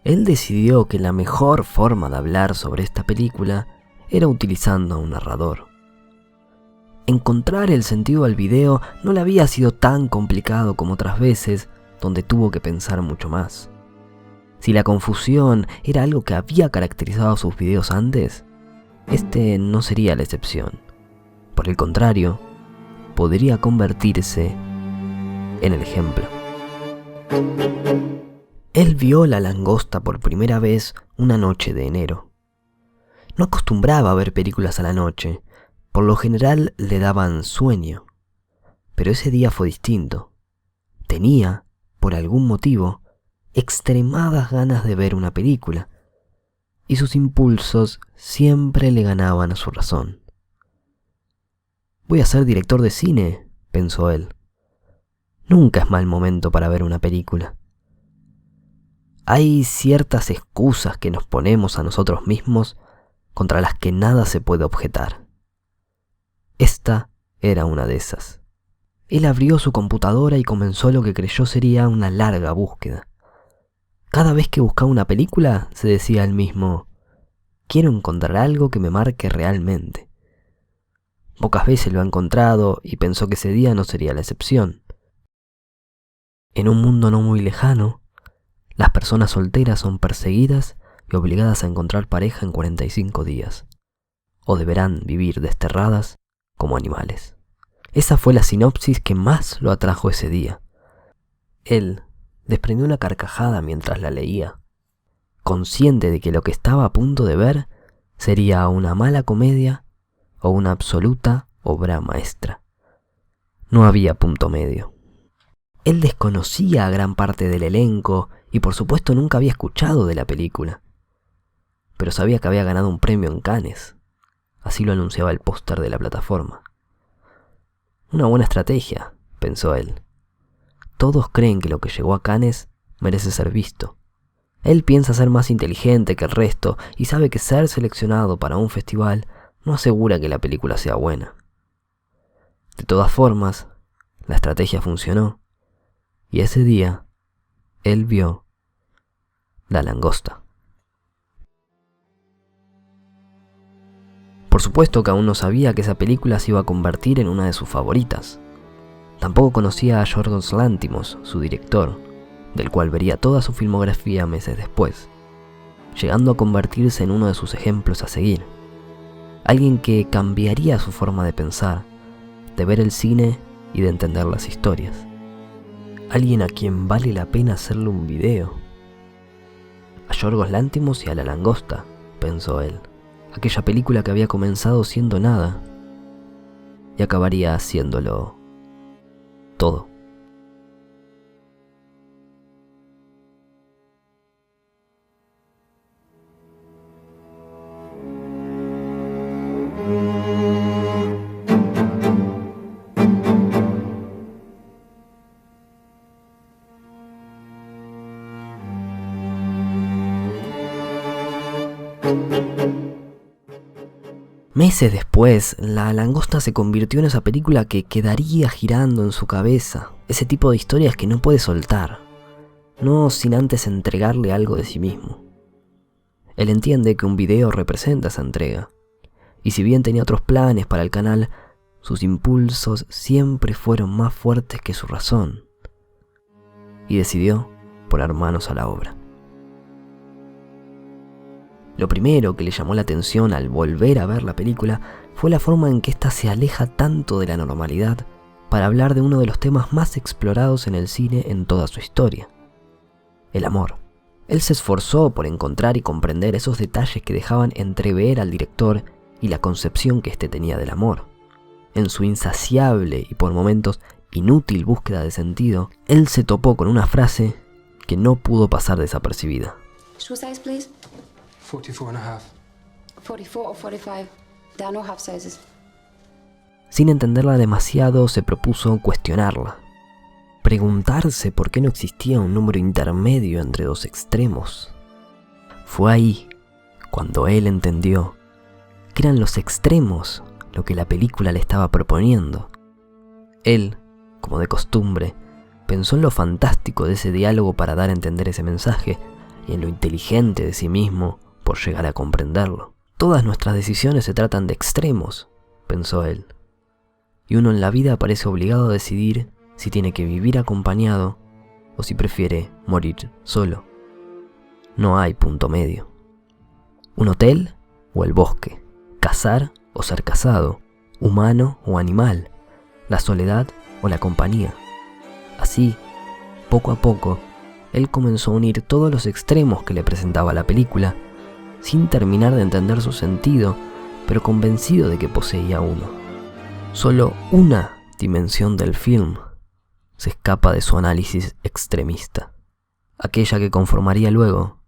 Él decidió que la mejor forma de hablar sobre esta película era utilizando a un narrador. Encontrar el sentido al video no le había sido tan complicado como otras veces, donde tuvo que pensar mucho más. Si la confusión era algo que había caracterizado sus videos antes, este no sería la excepción. Por el contrario, podría convertirse en el ejemplo. Él vio La Langosta por primera vez una noche de enero. No acostumbraba a ver películas a la noche, por lo general le daban sueño. Pero ese día fue distinto. Tenía, por algún motivo, extremadas ganas de ver una película, y sus impulsos siempre le ganaban a su razón. Voy a ser director de cine, pensó él. Nunca es mal momento para ver una película. Hay ciertas excusas que nos ponemos a nosotros mismos contra las que nada se puede objetar. Esta era una de esas. Él abrió su computadora y comenzó lo que creyó sería una larga búsqueda. Cada vez que buscaba una película, se decía él mismo, quiero encontrar algo que me marque realmente. Pocas veces lo ha encontrado y pensó que ese día no sería la excepción. En un mundo no muy lejano, las personas solteras son perseguidas y obligadas a encontrar pareja en 45 días, o deberán vivir desterradas como animales. Esa fue la sinopsis que más lo atrajo ese día. Él desprendió una carcajada mientras la leía, consciente de que lo que estaba a punto de ver sería una mala comedia o una absoluta obra maestra. No había punto medio. Él desconocía a gran parte del elenco y por supuesto nunca había escuchado de la película, pero sabía que había ganado un premio en Cannes. Así lo anunciaba el póster de la plataforma. Una buena estrategia, pensó él. Todos creen que lo que llegó a Cannes merece ser visto. Él piensa ser más inteligente que el resto y sabe que ser seleccionado para un festival no asegura que la película sea buena. De todas formas, la estrategia funcionó y ese día él vio La Langosta. Por supuesto que aún no sabía que esa película se iba a convertir en una de sus favoritas. Tampoco conocía a Yorgos Lanthimos, su director, del cual vería toda su filmografía meses después, llegando a convertirse en uno de sus ejemplos a seguir. Alguien que cambiaría su forma de pensar, de ver el cine y de entender las historias. Alguien a quien vale la pena hacerle un video. A Yorgos Lanthimos y a La Langosta, pensó él. Aquella película que había comenzado siendo nada y acabaría haciéndolo todo. Meses después, La Langosta se convirtió en esa película que quedaría girando en su cabeza. Ese tipo de historias que no puede soltar, no sin antes entregarle algo de sí mismo. Él entiende que un video representa esa entrega, y si bien tenía otros planes para el canal, sus impulsos siempre fueron más fuertes que su razón, y decidió poner manos a la obra. Lo primero que le llamó la atención al volver a ver la película fue la forma en que ésta se aleja tanto de la normalidad para hablar de uno de los temas más explorados en el cine en toda su historia: el amor. Él se esforzó por encontrar y comprender esos detalles que dejaban entrever al director y la concepción que éste tenía del amor. En su insaciable y por momentos inútil búsqueda de sentido, él se topó con una frase que no pudo pasar desapercibida. Shoe size, please. 44 and a half. 44 or 45. There are no half sizes. Sin entenderla demasiado, se propuso cuestionarla. Preguntarse por qué no existía un número intermedio entre dos extremos. Fue ahí cuando él entendió que eran los extremos lo que la película le estaba proponiendo. Él, como de costumbre, pensó en lo fantástico de ese diálogo para dar a entender ese mensaje, y en lo inteligente de sí mismo por llegar a comprenderlo. Todas nuestras decisiones se tratan de extremos, pensó él, y uno en la vida parece obligado a decidir si tiene que vivir acompañado o si prefiere morir solo. No hay punto medio. Un hotel o el bosque, cazar o ser cazado, humano o animal, la soledad o la compañía. Así, poco a poco, él comenzó a unir todos los extremos que le presentaba la película, sin terminar de entender su sentido, pero convencido de que poseía uno. Solo una dimensión del film se escapa de su análisis extremista, aquella que conformaría luego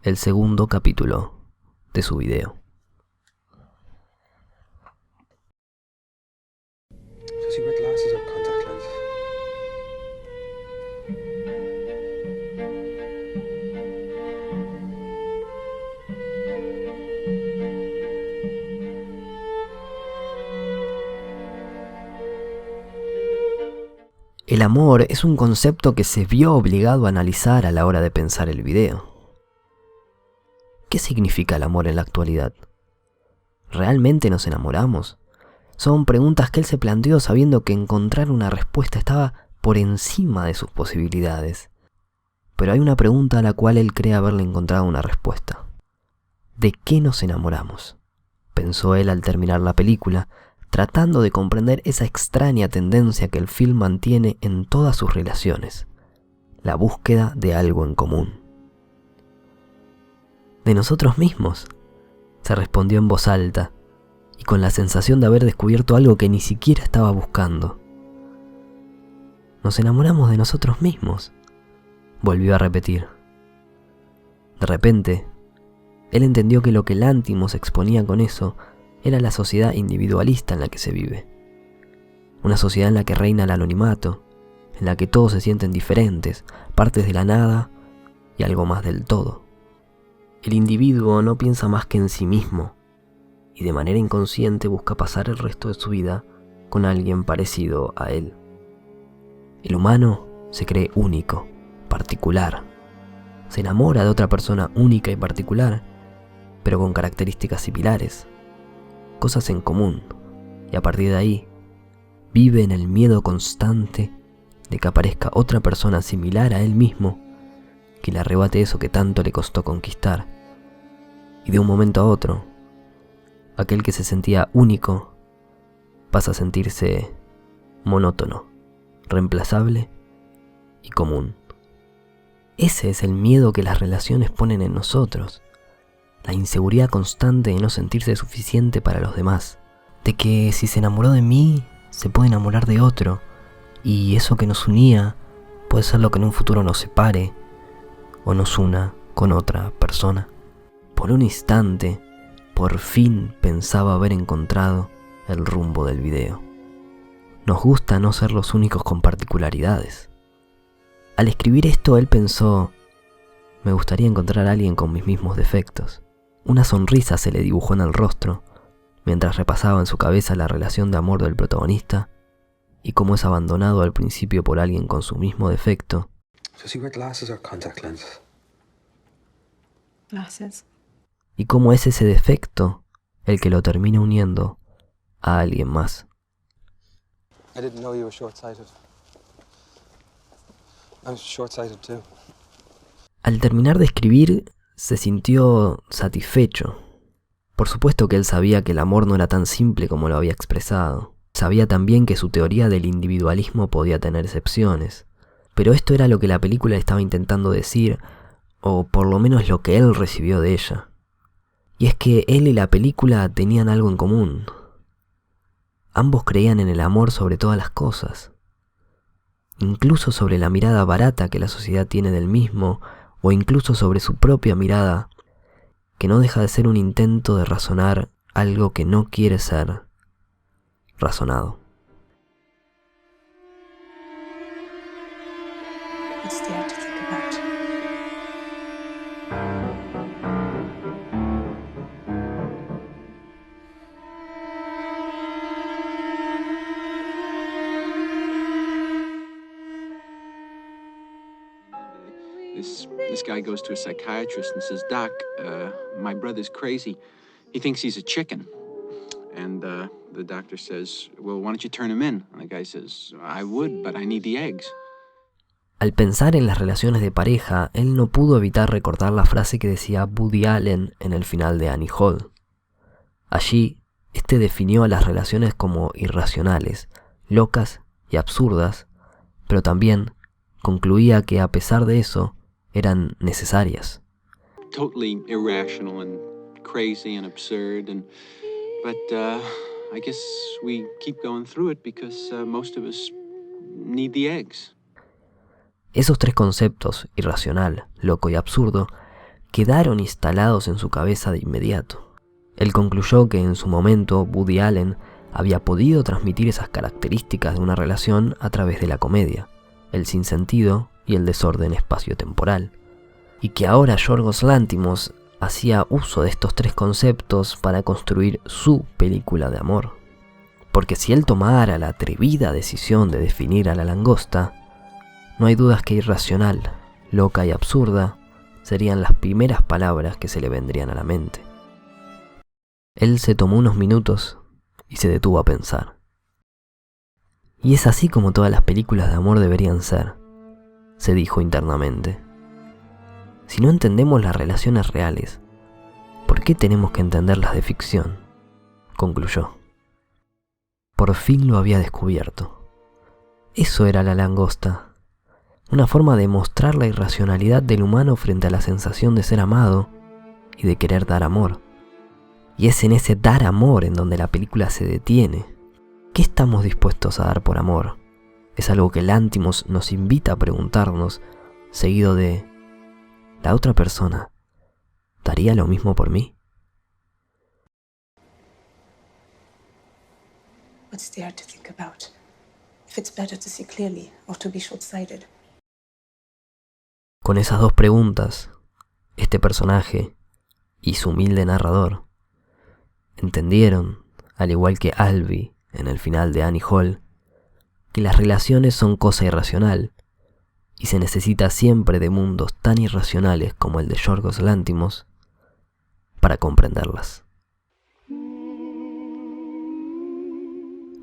el segundo capítulo de su video. Does he wear glasses or contact lenses? El amor es un concepto que se vio obligado a analizar a la hora de pensar el video. ¿Qué significa el amor en la actualidad? ¿Realmente nos enamoramos? Son preguntas que él se planteó sabiendo que encontrar una respuesta estaba por encima de sus posibilidades. Pero hay una pregunta a la cual él cree haberle encontrado una respuesta. ¿De qué nos enamoramos?, pensó él al terminar la película, tratando de comprender esa extraña tendencia que el film mantiene en todas sus relaciones, la búsqueda de algo en común. De nosotros mismos, se respondió en voz alta, y con la sensación de haber descubierto algo que ni siquiera estaba buscando. Nos enamoramos de nosotros mismos, volvió a repetir. De repente, él entendió que lo que Lanthimos exponía con eso era la sociedad individualista en la que se vive. Una sociedad en la que reina el anonimato, en la que todos se sienten diferentes, partes de la nada y algo más del todo. El individuo no piensa más que en sí mismo, y de manera inconsciente busca pasar el resto de su vida con alguien parecido a él. El humano se cree único, particular. Se enamora de otra persona única y particular, pero con características similares, cosas en común, y a partir de ahí, vive en el miedo constante de que aparezca otra persona similar a él mismo que le arrebate eso que tanto le costó conquistar. Y de un momento a otro, aquel que se sentía único pasa a sentirse monótono, reemplazable y común. Ese es el miedo que las relaciones ponen en nosotros, la inseguridad constante de no sentirse suficiente para los demás, de que si se enamoró de mí, se puede enamorar de otro, y eso que nos unía puede ser lo que en un futuro nos separe o nos una con otra persona. Por un instante, por fin pensaba haber encontrado el rumbo del video. Nos gusta no ser los únicos con particularidades. Al escribir esto, él pensó, me gustaría encontrar a alguien con mis mismos defectos. Una sonrisa se le dibujó en el rostro, mientras repasaba en su cabeza la relación de amor del protagonista y cómo es abandonado al principio por alguien con su mismo defecto. Does he wear glasses or contact lenses? Glasses. Y cómo es ese defecto el que lo termina uniendo a alguien más. I didn't know you were short-sighted. I'm short-sighted too. Al terminar de escribir, se sintió satisfecho. Por supuesto que él sabía que el amor no era tan simple como lo había expresado. Sabía también que su teoría del individualismo podía tener excepciones. Pero esto era lo que la película estaba intentando decir, o por lo menos lo que él recibió de ella. Y es que él y la película tenían algo en común. Ambos creían en el amor sobre todas las cosas, incluso sobre la mirada barata que la sociedad tiene del mismo, o incluso sobre su propia mirada, que no deja de ser un intento de razonar algo que no quiere ser razonado. It's there to think about. This This guy goes to a psychiatrist and says, Doc, my brother's crazy. He thinks he's a chicken. And the doctor says, well, why don't you turn him in? And the guy says, I would, but I need the eggs. Al pensar en las relaciones de pareja, él no pudo evitar recordar la frase que decía Woody Allen en el final de Annie Hall. Allí, este definió a las relaciones como irracionales, locas y absurdas, pero también concluía que a pesar de eso, eran necesarias. Totally irrational and crazy and absurd, but I guess we keep going through it because most of us need the eggs. Esos tres conceptos, irracional, loco y absurdo, quedaron instalados en su cabeza de inmediato. Él concluyó que en su momento Woody Allen había podido transmitir esas características de una relación a través de la comedia, el sinsentido y el desorden espaciotemporal, y que ahora Yorgos Lanthimos hacía uso de estos tres conceptos para construir su película de amor. Porque si él tomara la atrevida decisión de definir a la langosta, no hay dudas que irracional, loca y absurda serían las primeras palabras que se le vendrían a la mente. Él se tomó unos minutos y se detuvo a pensar. Y es así como todas las películas de amor deberían ser, se dijo internamente. Si no entendemos las relaciones reales, ¿por qué tenemos que entender las de ficción? Concluyó. Por fin lo había descubierto. Eso era la langosta. Una forma de mostrar la irracionalidad del humano frente a la sensación de ser amado y de querer dar amor. Y es en ese dar amor en donde la película se detiene. ¿Qué estamos dispuestos a dar por amor? Es algo que Lanthimos nos invita a preguntarnos, seguido de ¿la otra persona daría lo mismo por mí? What's there to think about? If it's better to see clearly or to be short-sighted. Con esas dos preguntas, este personaje y su humilde narrador entendieron, al igual que Alby en el final de Annie Hall, que las relaciones son cosa irracional y se necesita siempre de mundos tan irracionales como el de Yorgos Lanthimos para comprenderlas.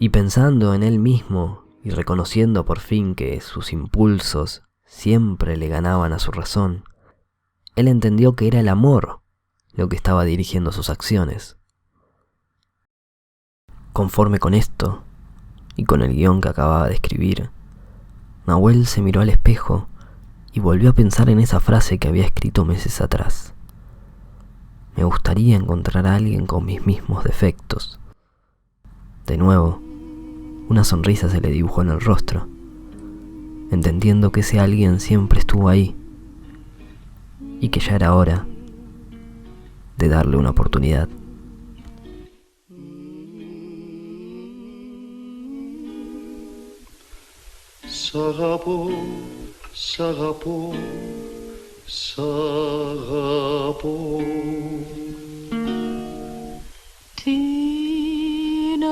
Y pensando en él mismo y reconociendo por fin que sus impulsos siempre le ganaban a su razón, él entendió que era el amor lo que estaba dirigiendo sus acciones. Conforme con esto, y con el guión que acababa de escribir, Nahuel se miró al espejo y volvió a pensar en esa frase que había escrito meses atrás. Me gustaría encontrar a alguien con mis mismos defectos. De nuevo, una sonrisa se le dibujó en el rostro, entendiendo que ese alguien siempre estuvo ahí y que ya era hora de darle una oportunidad. Σ' αγαπώ, σ' αγαπώ. Τι είναι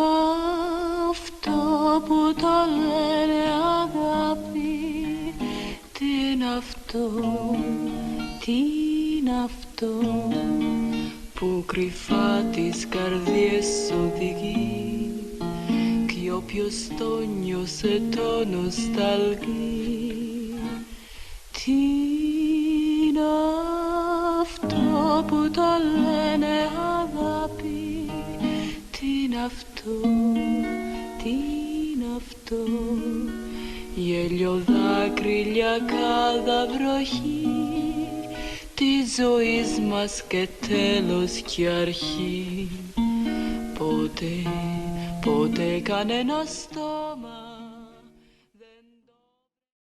αυτό που το λένε αγάπη? Τι είναι αυτό, τι είναι αυτό που κρυφά τις καρδιές οδηγεί? Κι όποιος το νιώσε το νοσταλγεί. Τι είναι αυτό που το λένε αγάπη? Τι είναι αυτό, τι είναι αυτό? Γέλιο, δάκρυ, cada βροχή της ζωής μας και τέλος και αρχή. Ποτέ κανένας το